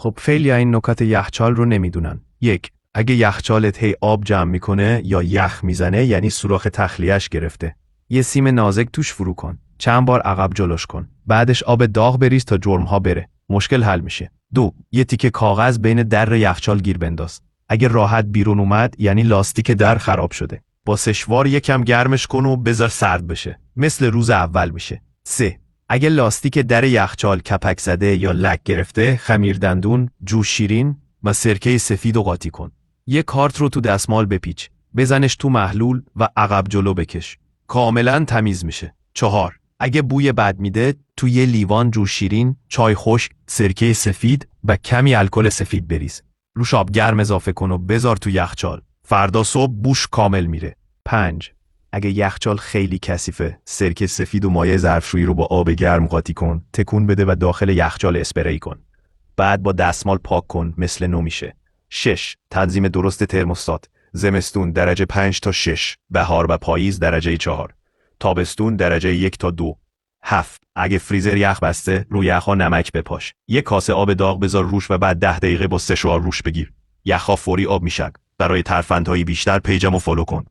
خب خیلی این نکات یخچال رو نمیدونن. 1. اگه یخچالت هی آب جمع میکنه یا یخ میزنه یعنی سوراخ تخلیه‌اش گرفته. یه سیم نازک توش فرو کن. چند بار عقب جلوش کن. بعدش آب داغ بریز تا جرم‌ها بره. مشکل حل میشه. 2. یه تیکه کاغذ بین در یخچال گیر بنداز. اگه راحت بیرون اومد یعنی لاستیک در خراب شده. با سشوار یکم گرمش کن و بذار سرد بشه. مثل روز اول میشه. 3. اگه لاستیک در یخچال کپک زده یا لک گرفته، خمیر دندون، جوش شیرین و سرکه سفید و قاطی کن. یه کارت رو تو دستمال بپیچ. بزنش تو محلول و عقب جلو بکش. کاملا تمیز میشه. 4. اگه بوی بد میده، تو یه لیوان جوش شیرین، چای خشک، سرکه سفید و کمی الکل سفید بریز. روش آب گرم اضافه کن و بذار تو یخچال. فردا صبح بوش کامل میره. 5. اگه یخچال خیلی کثیفه، سرکه سفید و مایع ظرفشویی رو با آب گرم قاطی کن، تکون بده و داخل یخچال اسپری کن. بعد با دستمال پاک کن، مثل نو میشه. 6. تنظیم درست ترموستات. زمستون درجه 5 تا 6، بهار و پاییز درجه 4، تابستون درجه 1 تا 2. 7. اگه فریزر یخ بسته، روی یخا نمک بپاش. یک کاسه آب داغ بذار روش و بعد 10 دقیقه با سشوار روش بگیر. یخا فوری آب میشن. برای ترفندهای بیشتر پیجمو فالو کن.